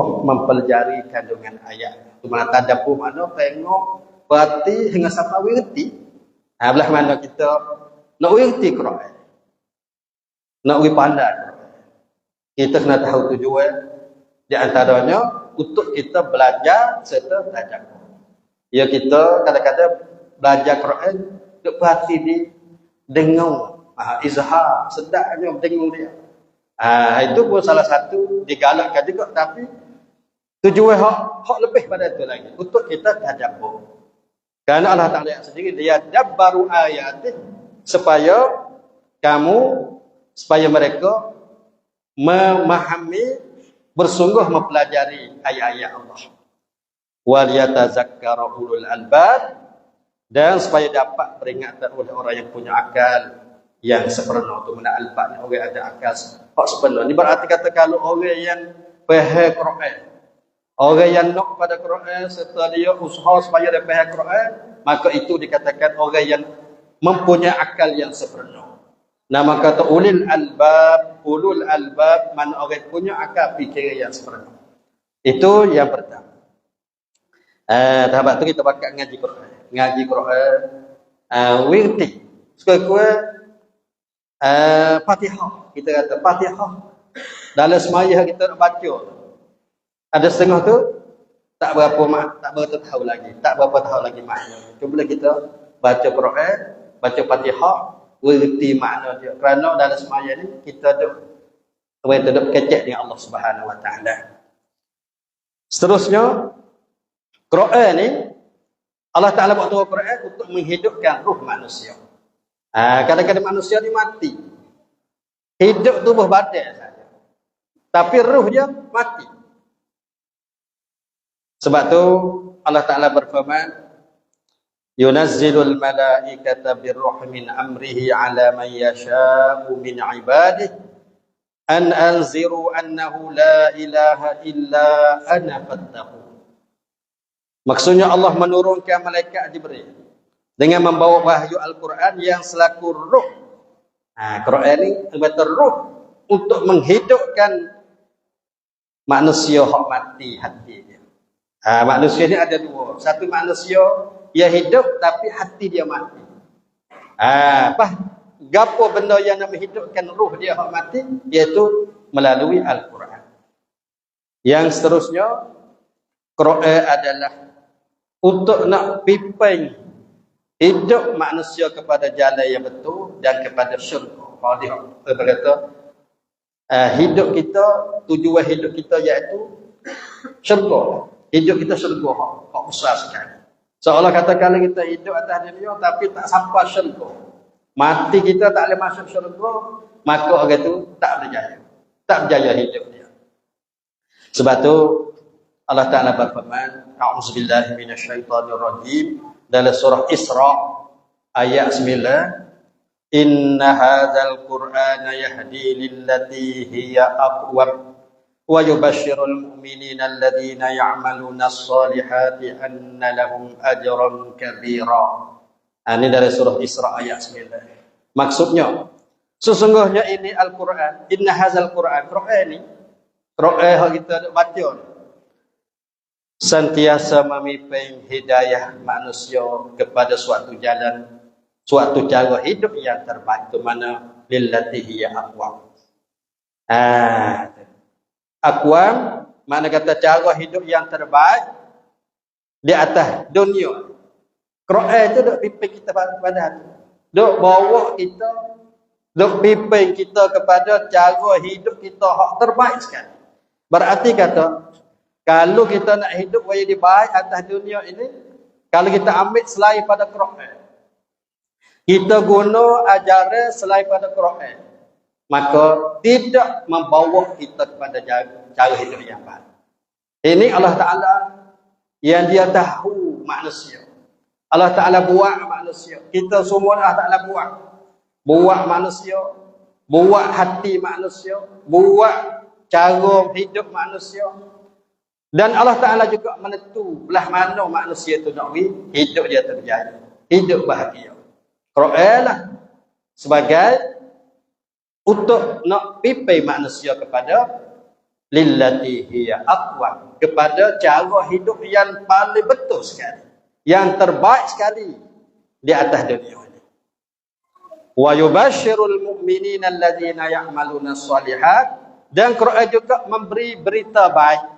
mempelajari kandungan ayat. Itu mana tadabbur, mana tengok, berarti hingga sampai wirti. Belah mana kita nak wirti Quran. Nak pandai Quran. Kita kena tahu tujuan di antaranya untuk kita belajar serta tadabbur. Ya, kita kadang-kadang belajar Quran untuk berhati di dengung, izhar, sedaknya dengung dia. Itu pun salah satu digalakkan juga, tapi tujuan hak lebih pada itu lagi untuk kita tadabbur. Karena Allah Ta'ala sendiri dia dabbaru ayatih supaya mereka memahami, bersungguh mempelajari ayat-ayat Allah. Wal yatazakkara ulul albab, dan supaya dapat peringatan oleh orang yang punya akal yang sempurna. Untuk mana albab ni orang ada akal hak sempurna. Ini berarti kata kalau orang yang faham Quran, orang yang nak pada Quran serta dia usaha supaya dia faham Quran, maka itu dikatakan orang yang mempunyai akal yang sempurna. Nama kata ulul albab, mana orang punya akal fikir yang sempurna. Itu yang pertama. Tahap tu kita bakal ngaji Quran, wirti. Sekali Fatihah, kita kata Fatihah. Dalam semaya kita nak baca, ada setengah tu tak berapa tahu lagi makna. Cuba kita baca Quran, baca Fatihah, wirti makna dia. Kerana dalam semaya ni kita duk kecek dengan Allah Subhanahu Wa Taala. Seterusnya Quran ni Allah Ta'ala buat turun Quran untuk menghidupkan ruh manusia. Kadang-kadang manusia ni mati. Hidup tubuh badan saja, tapi ruh dia mati. Sebab tu Allah Ta'ala berfirman, yunazzilul malaikata birruh min amrihi ala man yasha'u min ibadihi an anziru annahu la ilaha illa ana fattaqun. Maksudnya Allah menurunkan malaikat Jibril dengan membawa wahyu Al-Quran yang selaku ruh. Quran ni betul ruh untuk menghidupkan manusia hak mati hati dia. Manusia ni ada dua. Satu manusia yang hidup tapi hati dia mati. Gapo benda yang nak menghidupkan ruh dia hak mati, iaitu melalui Al-Quran. Yang seterusnya, Quran adalah untuk nak pimpin hidup manusia kepada jalan yang betul dan kepada syurga. Kalau dia berkata, hidup kita, tujuan hidup kita iaitu syurga. Hidup kita syurga, hak besar sekali. Seolah kata kalau kita hidup atas dunia tapi tak sampai syurga, mati kita tak boleh masuk syurga, maka orang itu tak berjaya hidup dia. Sebab tu Allah Ta'ala berfirman, a'udzubillahi minasyaitonir rajim, dalam surah Isra ayat 9, inna hadzal qur'ana yahdi lillati hiya aqwam wa yubashshirul mu'minina alladhina ya'maluna as-salihati anna lahum ajran kabira. Ini dari surah Isra ayat 9. Maksudnya, sesungguhnya ini Al-Quran, inna hadzal Quran, Quran ni, Quran yang kita baca sentiasa memimpin hidayah manusia kepada suatu jalan, suatu cara hidup yang terbaik. Itu mana lillati hiya aqwam. Aqwam mana kata cara hidup yang terbaik di atas dunia. Quran itu duk pimpin kita pada hati. Duk bawa kita, duk pimpin kita kepada cara hidup kita hak terbaik sekali. Berarti kata, kalau kita nak hidup yang baik atas dunia ini, kalau kita ambil selain pada Quran, kita guna ajaran selain pada Quran, maka tidak membawa kita kepada cara hidup yang baik. Ini Allah Ta'ala yang dia tahu manusia. Allah Ta'ala buat manusia. Kita semua Allah Ta'ala buat manusia, buat hati manusia, buat cara hidup manusia. Dan Allah Ta'ala juga menentu belah mana manusia itu nak hidup dia terjadi, hidup bahagia. Quran lah sebagai untuk nak pimpin manusia kepada lillati hiya aqwam, kepada cara hidup yang paling betul sekali, yang terbaik sekali di atas dunia ini. Wa yubashshirul mu'minina alladhina ya'maluna shalihat, dan Quran juga memberi berita baik.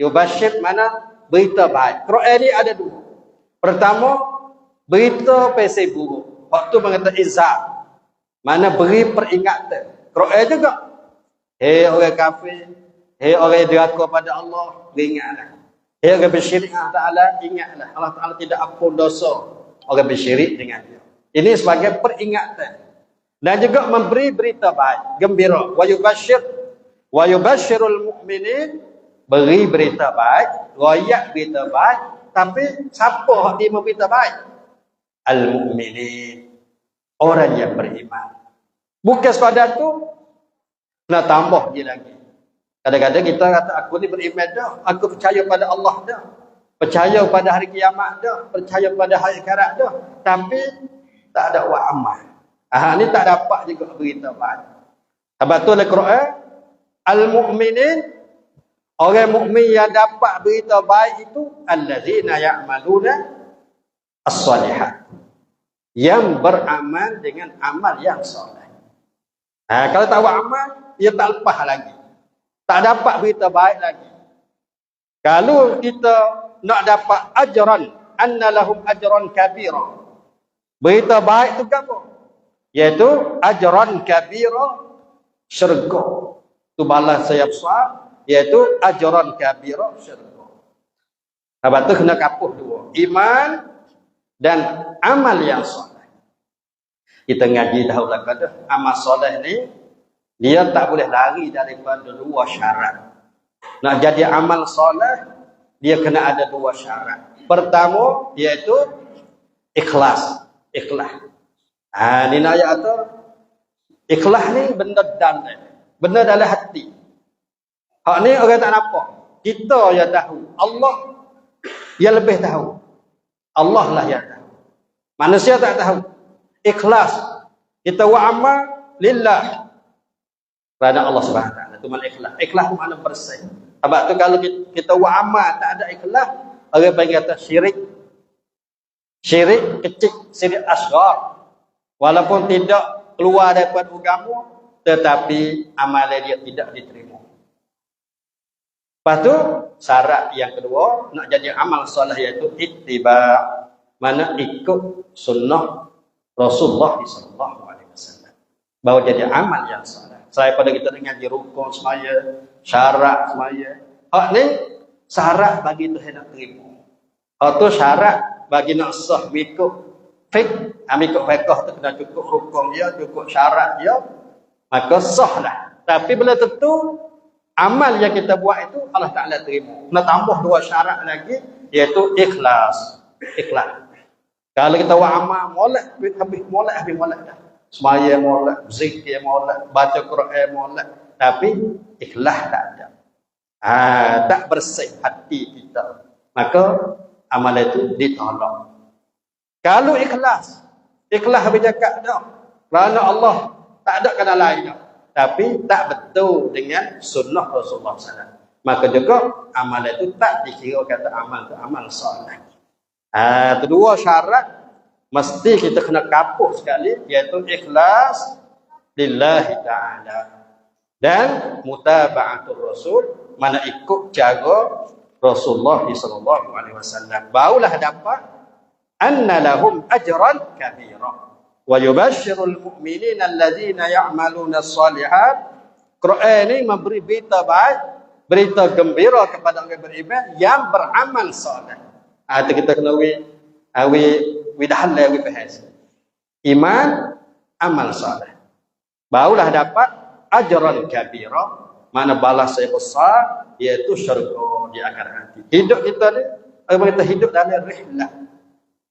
Yubashshir mana berita baik. Quran ini ada dua. Pertama, berita pasal buruk. Waktu mengata izah, mana beri peringatan. Quran juga, hei orang kafir, hei orang yang deraka pada Allah, ingatlah. Hei orang bersyirik dengan Ta'ala, ingatlah. Allah Ta'ala tidak ampun dosa orang bersyirik dengan dia. Ini sebagai peringatan. Dan juga memberi berita baik, gembira. Wa yubashshirul mu'minin, beri berita baik, royak berita baik. Tapi siapa yang memberi berita baik? Al-mu'minin, orang yang beriman. Bukan sekadar tu, nak tambah dia lagi. Kadang-kadang kita kata, aku ni beriman dah, aku percaya pada Allah dah, percaya pada hari kiamat dah, percaya pada hari akhirat dah, tapi tak ada buat amal. Ni tak dapat juga berita baik. Sebab tu dalam Quran, al-mu'minin, orang mukmin yang dapat berita baik itu allazina ya'maluna as-salihat, yang beramal dengan amal yang soleh. Kalau tak buat amal, dia tak lepas lagi, tak dapat berita baik lagi. Kalau kita nak dapat ajran, anna lahum ajran kabira, berita baik tu apa? Iaitu ajran kabira, syurga. Tu balas saya besar, iaitu ajran kabira, syurga. Sebab tu kena kapuh dua, iman dan amal yang soleh. Kita ngaji dahulu kata amal soleh ni dia tak boleh lari daripada dua syarat. Nak jadi amal soleh, dia kena ada dua syarat. Pertama iaitu ikhlas. Ni nak ayat tu, ikhlas ni benda dalam hati. Hak ni orang tak nampak, kita yang tahu, Allah yang lebih tahu. Allah lah yang tahu, manusia tak tahu. Ikhlas, kita buat amal lillah, kerana Allah Subhanahu Wa Taala. Itu makna ikhlas. Ikhlas tu makna bersih. Sebab tu kalau kita buat amal tak ada ikhlas, orang panggil kata syirik. Syirik kecil, syirik asghar. Walaupun tidak keluar daripada agama, tetapi amalan dia tidak diterima. Lepas tu syarat yang kedua nak jadi amal soleh iaitu ittiba', mana ikut sunnah Rasulullah SAW, baru jadi amal yang soleh. Saya pada kita dengar di rukun semaya, syarat semaya. Hak ni syarat bagi Tuhan nak terima. Hak tu syarat bagi nak sah ikut fiqh, ikut fiqh tu kena cukup rukun dia, cukup syarat dia, maka sah lah. Tapi bila tentu amal yang kita buat itu Allah Ta'ala terima. Nak tambah dua syarat lagi, iaitu ikhlas. Kalau kita buat amal molek, habis molek dah. Semaya molek, zikir molek, baca Quran molek, tapi ikhlas tak ada. Tak bersih hati kita, maka amal itu ditolak. Kalau ikhlas habis cakap dah, kerana Allah tak ada kena lain dah, tapi tak betul dengan sunnah Rasulullah SAW, maka juga amal itu tak dikira kata amal itu amal soleh. Kedua syarat mesti kita kena kapuh sekali, iaitu ikhlas lillahi ta'ala dan mutaba'atul rasul, mana ikut cara Rasulullah SAW, barulah dapat anna lahum ajran kabira wa yubashshirul mu'minina alladhina ya'maluna as-salihat. Quran ini memberi berita baik, berita gembira kepada orang beriman yang beramal soleh. Itu kita kena widahal wi bahas iman, amal soleh, barulah dapat ajran kabira, mana balas yang besar, iaitu syurga di akhirat nanti. Hidup kita ni, kita hidup dalam rihlah,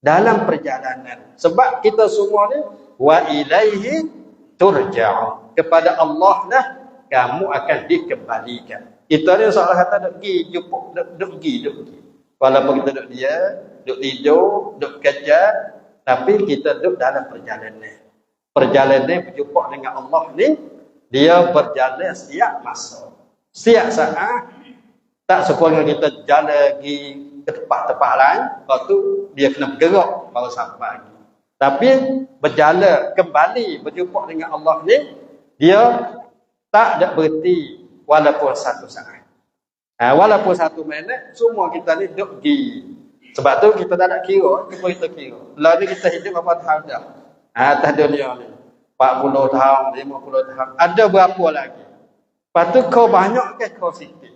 dalam perjalanan. Sebab kita semua ni wa ilaihi turja'un, kepada Allah lah kamu akan dikembalikan. Kita ni seolah kata duk pergi. Walaupun kita duduk dia, duduk tidur, duduk kerja, tapi kita duduk dalam perjalanan. Perjalanan berjumpa dengan Allah ni, dia berjalan setiap masa. Siap saat tak sekurang kita jalan lagi ke tempat-tempat lain, lepas tu dia kena bergerak baru sampai. Tapi berjalan kembali berjumpa dengan Allah ni, dia tak ada berhenti walaupun satu saat. Walaupun 1 minit, semua kita ni duduk pergi. Sebab tu kita tak nak kira, kita kira. Lah ni kita hidup berapa tahun dah? Atas dunia ni. 40 tahun, 50 tahun. Ada berapa lagi? Lepas tu kau banyak ke kau sikit?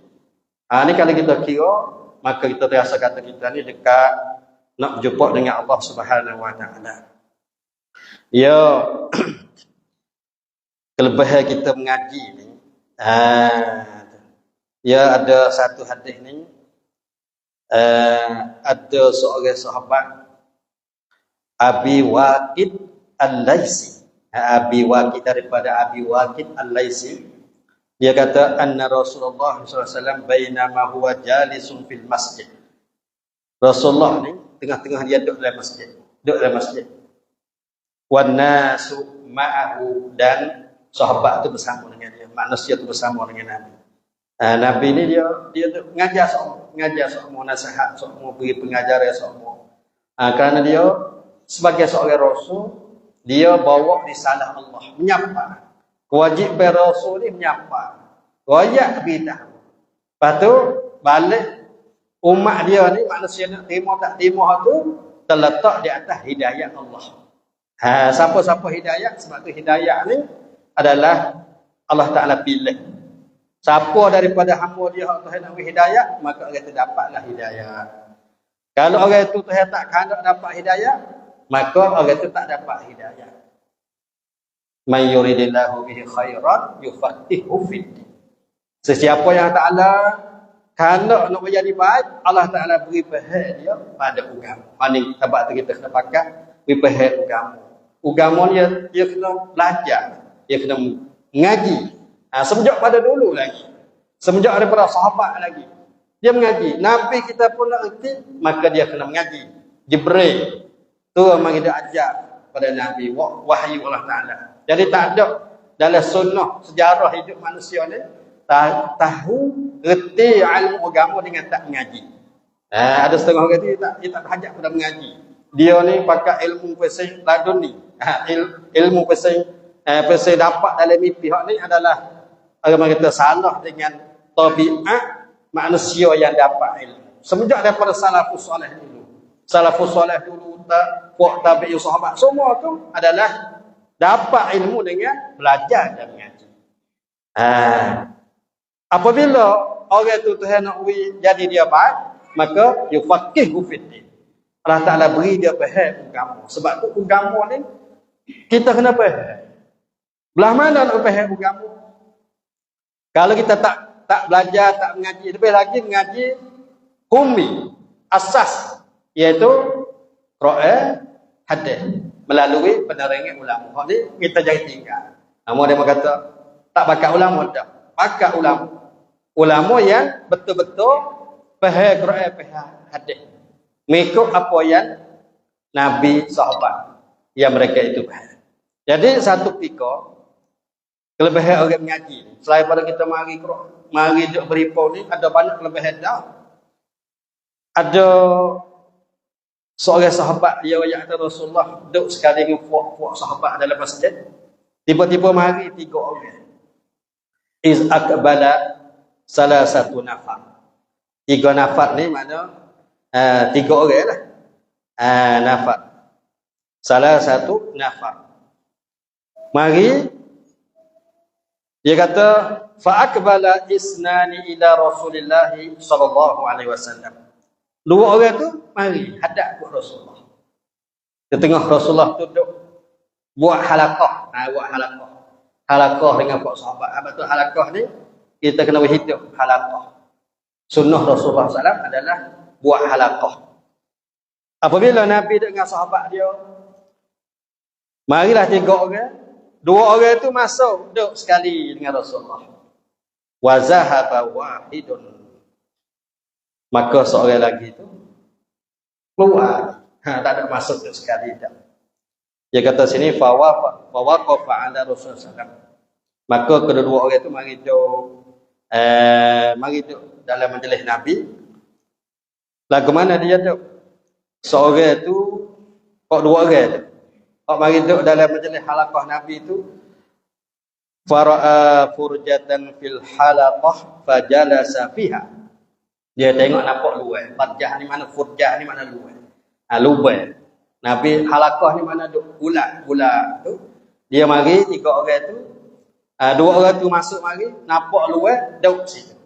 Ni kalau kita kira, maka kita terasa kata kita ni dekat nak berjumpa dengan Allah Subhanahu Wa Taala. Ya, kelebihan kita mengaji ni. Ya, ada satu hadis ni. Ada seorang sahabat Abi Waqid Al-Laisi. Abi Waqid, daripada Abi Waqid Al-Laisi. Dia kata anna Rasulullah SAW bainama huwa jalisun fil masjid. Rasulullah ni tengah-tengah dia duduk dalam masjid. Duduk dalam masjid. Wan nasu ma'ahu, dan sahabat tu bersama dengan dia. Manusia tu bersama dengan Nabi. Nabi ni dia mengajar semua nasihat, semua beri pengajaran semua. Kerana dia sebagai seorang rasul, dia bawa risalah Allah, menyapa. Kewajipan rasul ni menyapa. Royak bidah. Lepas tu balik umat dia ni, manusia nak terima tak terima tu terletak di atas hidayah Allah. Siapa-siapa hidayah, sebab tu hidayah ni adalah Allah Ta'ala pilih. Siapa daripada hamba dia Tuhan nak beri hidayah, maka orang itu dapatlah hidayah. Kalau orang itu Tuhan tak hendak dapat hidayah, maka orang itu tak dapat hidayah. Man yuridillahu bihi khairan yufaqihu fid din. Sesiapa yang Ta'ala hendak nak menjadi baik, Allah Ta'ala beri faham dia pada agama. Ini sebab tu kita kena pakai beri faham agama. Agama dia kena belajar, dia kena mengaji. Semenjak pada dulu lagi. Semenjak daripada sahabat lagi. Dia mengaji. Nabi kita pun nak erti, maka dia kena mengaji. Jibril. Tu memang dia ajar pada Nabi. Wahyu Allah Ta'ala. Jadi tak ada dalam sunnah sejarah hidup manusia ni, tahu, erti ilmu agama dengan tak mengaji. Ada setengah orang dia tak berhajat pada mengaji. Dia ni pakai ilmu pesing laduni. Ilmu pesing dapat dalam mimpi. Hak ni adalah agama kita salah dengan tabiat manusia yang dapat ilmu. Semenjak daripada salafus soleh dulu. Salafus soleh dulu, puak tabi'in sahabat, semua tu adalah dapat ilmu dengan belajar dan mengaji. Apabila orang tu Tuhan nak jadi dia baik, maka yufaqihu fid din. Allah Ta'ala beri dia faham agama. Sebab tu agama ni kita kena faham. Belah mana nak faham agama? Kalau kita tak belajar, tak mengaji, lebih lagi mengaji ummi, asas, iaitu Quran, hadis, melalui penerangan ulama. Hak ni kita jangan tinggal. Namun dia berkata tak pakai ulama dah. Pakai ulama. Ulama yang betul-betul faham Quran, faham hadis. Mengikut apa yang Nabi, sahabat yang mereka itu faham. Jadi satu perkara kelebihan orang mengaji. Selain pada kita mari duduk beripau ni, ada banyak kelebihan dah. Ada seorang sahabat dia kata Rasulullah duduk sekali dengan puak-puak sahabat dalam masjid. Tiba-tiba mari 3 orang. Iz akbala salah satu nafar. 3 nafar ni mana 3 orang lah. Nafar. Salah satu nafar. Mari dia kata fa akbala isnani ila Rasulillah sallallahu alaihi wasallam. 2 orang tu mari hadap buat Rasulullah. Di tengah Rasulullah duduk buat halaqah. Buat halaqah. Halaqah dengan para sahabat. Apa tu halaqah ni? Kita kena berhidup halaqah. Sunnah Rasulullah SAW adalah buat halaqah. Apabila Nabi dengan sahabat dia, marilah 3 orang. 2 orang itu masuk duduk sekali dengan Rasulullah. Wa zahaba wahidun. Maka seorang lagi itu keluar. Tak ada masuk duduk sekali dah. Dia kata sini fa waqafa ala Rasulullah SAW. Maka kedua-dua orang itu mari duduk Mari duduk dalam majlis Nabi. Lagu mana dia tu? Seorang tu, kok dua orang tu. Kok mari duduk dalam majlis halaqah Nabi tu. Fara'a furjatan fil halaqah fajalasa fiha. Dia tengok nampak luar. Farjah ni mana, furjah ni mana luar. Luar. Nabi halaqah ni mana duduk bulat tu. Dia mari tiga orang tu. Dua orang tu masuk mari, nampak luar, duduk situ.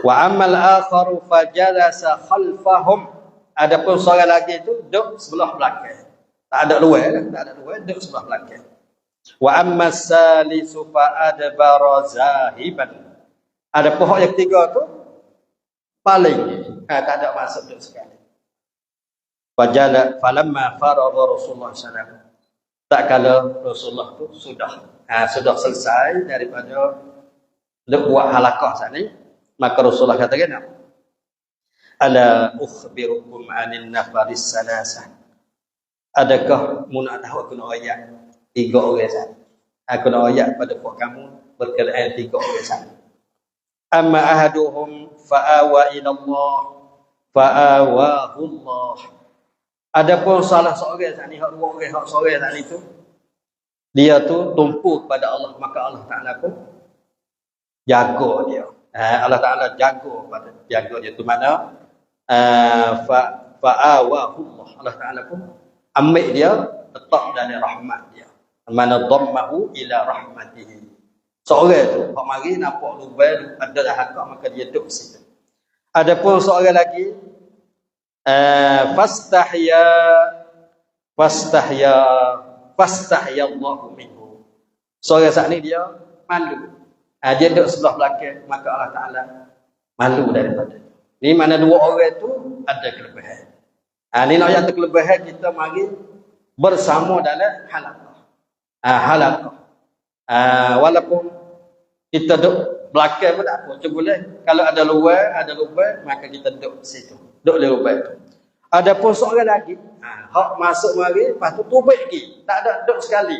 Wa ammal akharu fajalasa khalfahum. Adapun seorang lagi tu duduk sebelah belakang. Tak ada luar, duduk sebelah belakang. Wa ammas salisu fa adbara zahiban. Adapun hak yang ketiga tu paling tak ada masuk duduk sekali. Fajala falamma faragha Rasulullah sallallahu alaihi wasallam. Tak kala Rasulullah tu sudah selesai daripada buat halaqah saat ni, maka Rasulullah katakan, ala ukhbirukum anin nafaris salasah. Adakah mu nak tahu aku nak ayat tiga orang sahaja? Aku nak ayat pada buat kamu berkenaan tiga orang sahaja. Amma ahaduhum fa'awa ila Allah fa'awahu Allah. Adapun salah seorang saat ni, hak dua orang, hak seorang saat ni tu, dia tu tumpu kepada Allah, maka Allah Ta'ala pun jaga dia. Allah Ta'ala jaga dia tu mana? Fa'awahu Allah. Allah Ta'ala pun ambil dia, letak dalam rahmat dia. Mana dhammahu ila rahmatihi. Seorang tu, hak mari nampak lubang, ada dah hakak, maka dia duduk situ. Adapun seorang lagi, fastahya Allahu minhu. Seorang saat ni dia malu. Dia duduk sebelah belakang, maka Allah Ta'ala malu daripada dia. Ni mana dua orang tu ada kelebihan. Ni nak yang kelebihan kita mari bersama dalam halaqah. Walaupun kita duduk belakang pun tak apa. Cuma boleh kalau ada lubang, maka kita duduk situ. Duduk di lubang tu. Adapun seorang lagi, hak masuk mari, lepas tu tubik lagi. Tak ada duduk sekali.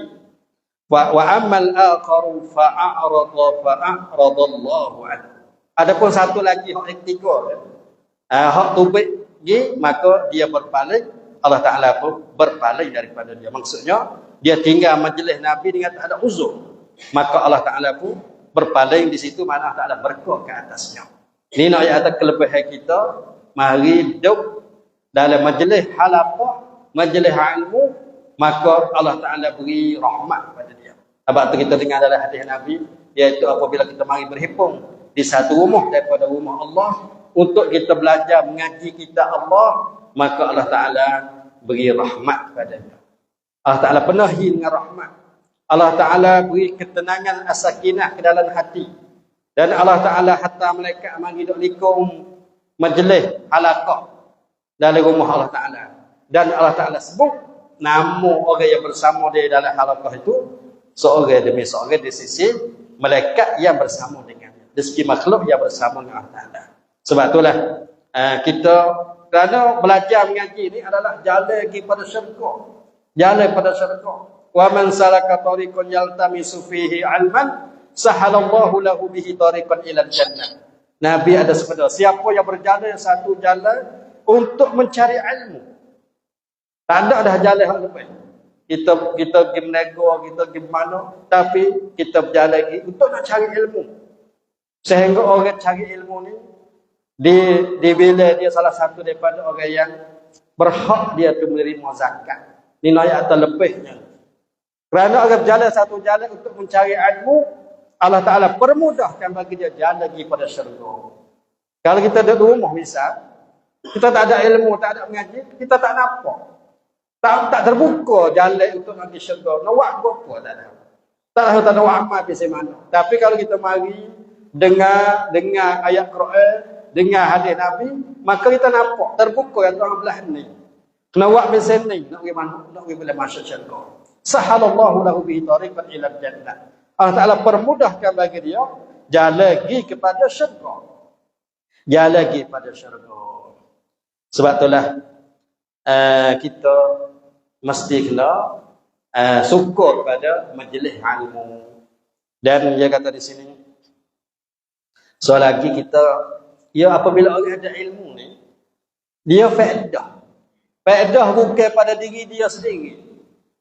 Wa ammal akharu fa'aradallahu anhu. Adapun satu lagi, hak ketiga, hak tubik lagi, maka dia berpaling, Allah Ta'ala pun berpaling daripada dia. Maksudnya, dia tinggal majlis Nabi dengan tak ada uzur. Maka Allah Ta'ala pun berpaling di situ, mana Allah Ta'ala berkah ke atasnya. Ini nak ayat kelebihan kita, mari duduk dalam majlis halaqah, majlis ilmu, maka Allah Ta'ala beri rahmat kepada dia. Sebab tu kita dengar dalam hadis Nabi, iaitu apabila kita mari berhimpun di satu rumah daripada rumah Allah, untuk kita belajar mengaji kitab Allah, maka Allah Ta'ala beri rahmat kepada dia. Allah Ta'ala penuhi dengan rahmat. Allah Ta'ala beri ketenangan as-sakinah ke dalam hati. Dan Allah Ta'ala hatta malaikat mari duk likung majlis halaqah dalam rumah Allah Ta'ala. Dan Allah Ta'ala sebut nama orang yang bersama dia dalam halaqah itu seorang demi seorang di sisi malaikat yang bersama dengan dia. Di sisi makhluk yang bersama dengan Allah Ta'ala. Sebab itulah kita kerana belajar mengaji ini adalah jalan kepada syurga. Jalan pada syurga. Wa man salaka tariqan yaltamisu fihi 'ilman sahalallahu lahu bihi tariqan ila jannah. Nabi ada sabda, siapa yang berjalan satu jalan untuk mencari ilmu. Tak ada dah jalan hak lepas. Kita pergi menego, kita pergi mana, tapi kita berjalan lagi untuk nak cari ilmu. Sehingga orang cari ilmu ni bila dia salah satu daripada orang yang berhak dia tu menerima zakat. Ini ayat atas lebihnya. Kerana orang berjalan satu jalan untuk mencari ilmu, Allah Ta'ala permudahkan bagi dia jalan lagi pada syurga. Kalau kita duduk rumah misal, kita tak ada ilmu, tak ada mengaji, kita tak nampak. Tak terbuka jalan untuk nak pergi syurga. Nak buat apa tak ada. Tak ada buat amal di mana. Tapi kalau kita mari dengar ayat Quran, dengar hadis Nabi, maka kita nampak terbuka yang orang belah ni. Nak buat mesin ni, nak pergi mana? Nak pergi boleh masuk syurga. Sahalallahu lahu bihi tariqan ila jannah. Allah Ta'ala permudahkan bagi dia jalan lagi kepada syurga. Jalan lagi pada syurga. Sebab itulah kita mesti kena syukur pada majlis ilmu. Dan dia kata di sini, So lagi kita, ya apabila orang ada ilmu ni, dia faedah. Faedah bukan pada diri dia sendiri.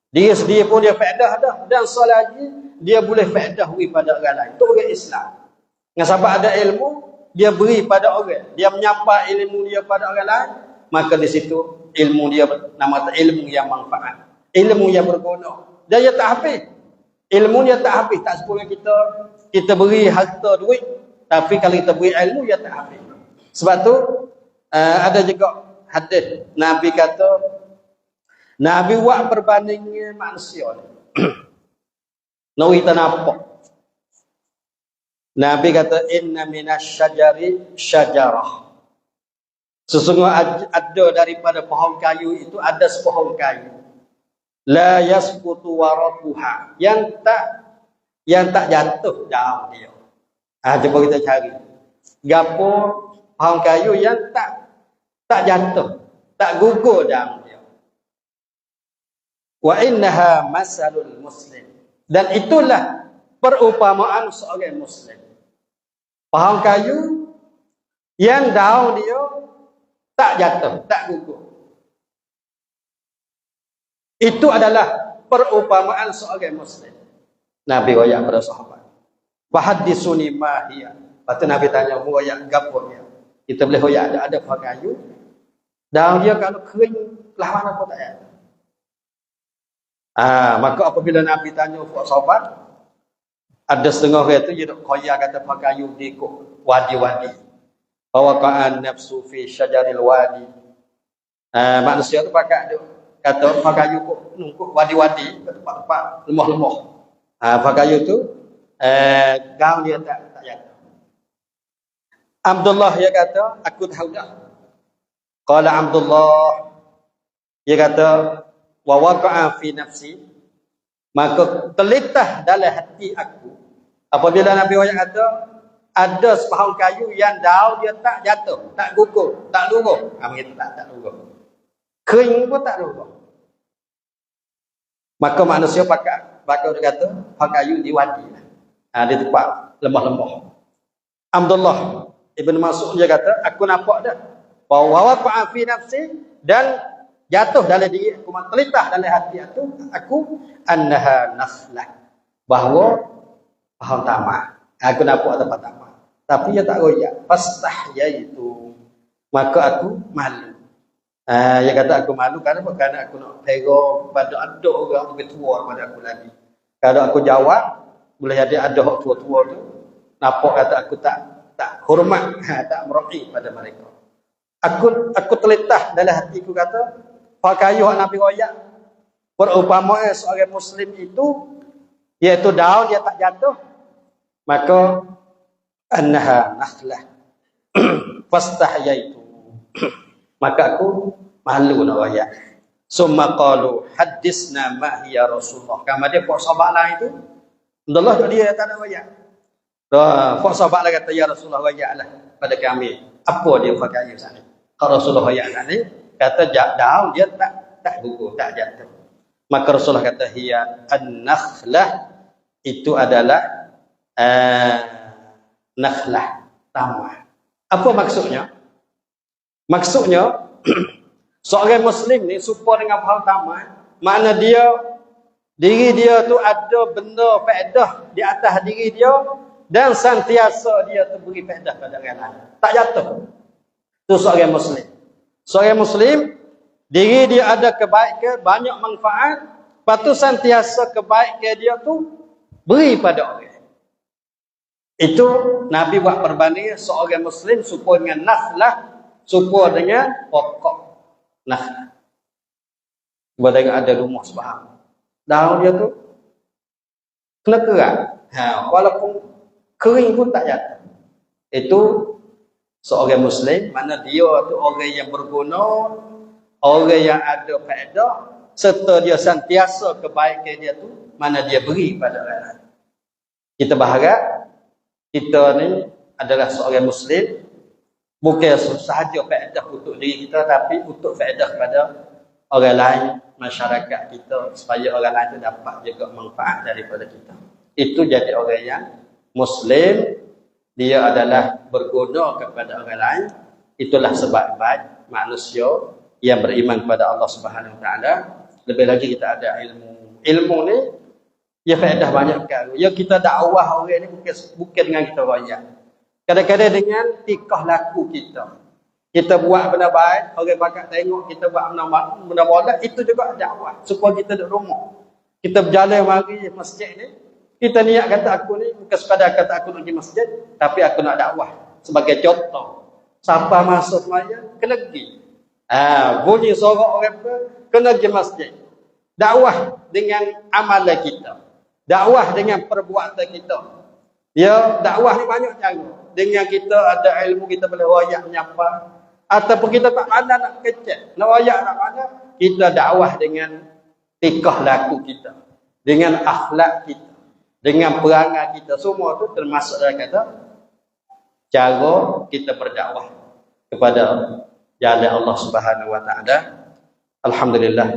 Dia sendiri pun dia faedah dah. Dan so lagi, dia boleh faedah beri pada orang lain. Itu orang Islam. Dengan sebab ada ilmu, dia beri pada orang. Dia menyapa ilmu dia pada orang lain. Maka di situ, ilmu dia, nama ilmu yang manfaat. Ilmu yang berguna. Dan dia tak habis. Ilmu dia tak habis. Tak sepuluh kita beri harta duit. Tapi kalau kita beri ilmu, dia tak habis. Sebab tu, ada juga hadis Nabi kata, Nabi buat perbandingan manusia ni. Nak kita nampak. Nabi kata, inna minas syajari syajarah. Sesungguhnya ada daripada pohon kayu itu, ada sepohon kayu. La yasqutu waraquha. Yang tak jatuh daun dia. Cuba kita cari. Gapo pohon kayu yang tak jatuh, tak gugur daun dia. Wa innaha masalul muslim. Dan itulah perumpamaan seorang muslim. Pohon kayu yang daun dia tak jatuh, tak gugur. Itu adalah perumpamaan seorang muslim. Nabi royak pada sahabat. Fahaddisuni ma hiya. Lepas Nabi tanya, "Mu royak gapo dia?" Kita boleh royak ada pohon kayu. Daun dia kalau kering, belah mana pun tak ada. Maka apabila Nabi tanya kepada sahabat, ada setengah orang itu dia duk koyak kata pohon kayu di wadi-wadi. Waqa'an nafsu fi syajaril wadi. Manusia tu pakai dia kata pohon kayu nungkuk wadi-wadi, tempat-tempat lemah-lemah. Pohon kayu tu gaun dia tak jatuh. Abdullah dia kata, aku tahu dah. Qala Abdullah, dia kata, wa waqa'a fi nafsi, maka terlintas dalam hati aku. Apabila Nabi kata, ada sepohon kayu yang daun dia tak jatuh, tak gugur, tak luruh. Begitu tak luruh. Kering pun tak luruh. Maka manusia pakai dia kata, pohon kayu di wadi. Di tempat lemah-lemah. Abdullah Ibn Mas'ud dia kata, aku nampak dah bahawa waqa'a fi nafsi, dan jatuh dalam diri aku, terlintas dalam hati aku annaha nakhlah, bahawa pohon tamak. Aku nampak tempat tamak, tapi dia tak royak. Fastahyaitu, maka aku malu. Dia kata aku malu kerana aku nak pera pada ada orang lebih tua daripada aku lagi. Kalau aku jawab, boleh jadi ada orang tua-tua tu nampak kata aku tak hormat, tak meroki pada mereka. Aku terlintas dalam hatiku kata, pohon kayu yang Nabi royak perumpamaan seorang muslim itu, iaitu daun dia tak jatuh, maka annaha nakhlah fastahyaitu, maka aku malu nak royak. Summa qalu haddisna ma hiya Rasulullah. Kemudian para sahabat lain itu, Abdullah dia tak nak royak. Para sahabat lain kata, ya Rasulullah royaklah pada kami. Apa dia pohon kayu sana? Kalau Rasulullah royak tadi, kata daun dia tak gugur, tak jatuh. Maka Rasulullah kata, hiya an-nakhlah, itu adalah nakhlah, tamak. Apa maksudnya? Maksudnya, seorang muslim ni supaya dengan pohon tamak, makna diri dia tu ada benda faedah di atas diri dia, dan sentiasa dia tu beri faedah pada orang lain. Tak jatuh. Itu seorang muslim. Seorang muslim, diri dia ada kebaikan, banyak manfaat, lepas tu sentiasa kebaikan dia tu beri pada orang. Itu Nabi buat perbandingan seorang muslim supaya dengan nakhlah, supaya dengan pokok nakhlah. Cuba tengok ada rumah sebahang. Daun dia tu kena kerat. Walaupun kering pun tak jatuh. Itu seorang muslim, mana dia tu orang yang berguna, orang yang ada faedah, serta dia sentiasa kebaikan dia tu, mana dia beri pada orang lain. Kita berharap kita ni adalah seorang muslim, bukan sahaja faedah untuk diri kita, tapi untuk faedah kepada orang lain, masyarakat kita, supaya orang lain tu dapat juga manfaat daripada kita. Itu jadi orang yang muslim, dia adalah berguna kepada orang lain, itulah sebab baik manusia yang beriman kepada Allah Subhanahu Wa Taala. Lebih lagi kita ada ilmu ni ya faedah banyak kan. Ya kita dakwah orang ni bukan dengan kita royak. Kadang-kadang dengan tikah laku kita. Kita buat benda baik, orang bakal tengok kita buat benda molek, itu juga dakwah. Supaya kita duduk rumah. Kita berjalan mari masjid ni, kita niat kata aku ni bukan sekadar kata aku nak pergi masjid, tapi aku nak dakwah. Sebagai contoh, siapa masuk sembahyang kena pergi. Bunyi sorak orang pun kena pergi masjid. Dakwah dengan amalan kita. Dakwah dengan perbuatan kita. Ya, dakwah ni banyak cara. Dengan kita ada ilmu, kita boleh royak menyapa. Ataupun kita tak ada nak kecek, nak royak nak mana, kita dakwah dengan tikah laku kita. Dengan akhlak kita. Dengan perangai kita. Semua tu termasuk dalam kata cara kita berdakwah kepada jalan Allah Subhanahu Wa Taala. Alhamdulillah,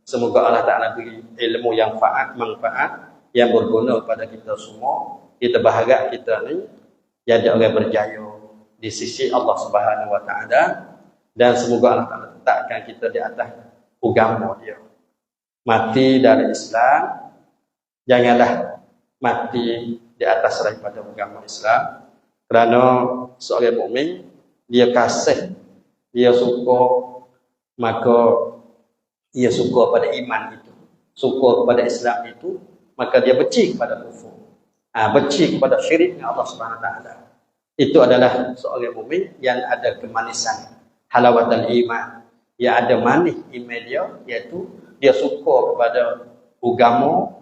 semoga Allah Taala beri ilmu yang manfaat yang berguna kepada kita semua. Kita berharap kita ni jadi orang berjaya di sisi Allah Subhanahu Wa Taala, dan semoga Allah Taala letakkan kita di atas agama dia. Mati dari Islam, janganlah mati di atas daripada agama Islam. Kerana seorang mukmin dia kasih, dia suka, maka dia suka pada iman itu, suka kepada Islam itu, maka dia benci kepada kufur, benci kepada syirik dengan Allah Subhanahu Wa Taala. Itu adalah seorang mukmin yang ada kemanisan halawatul iman, yang ada manis iman dia, iaitu dia suka kepada agama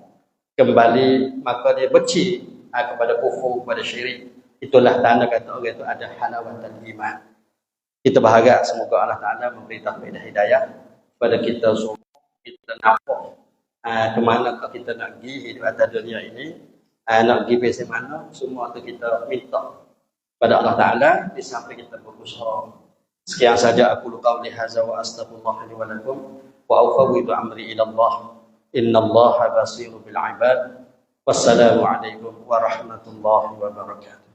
kembali, maka dia benci kepada kufur, kepada syirik. Itulah tanda kata orang itu ada halawatul iman. Kita berharap semoga Allah Taala memberi taufik dan hidayah kepada kita semua. Kita nampak ke mana kita nak pergi hidup atas dunia ini, nak pergi ke mana, semua itu kita minta pada Allah Taala di samping kita berusaha. Sekian saja aku qauli hadza wa astaghfirullah li wa lakum wa ufawwidu amri ila Allah. Innallaha basirun bil ibad. Wassalamu alaikum warahmatullahi wabarakatuh.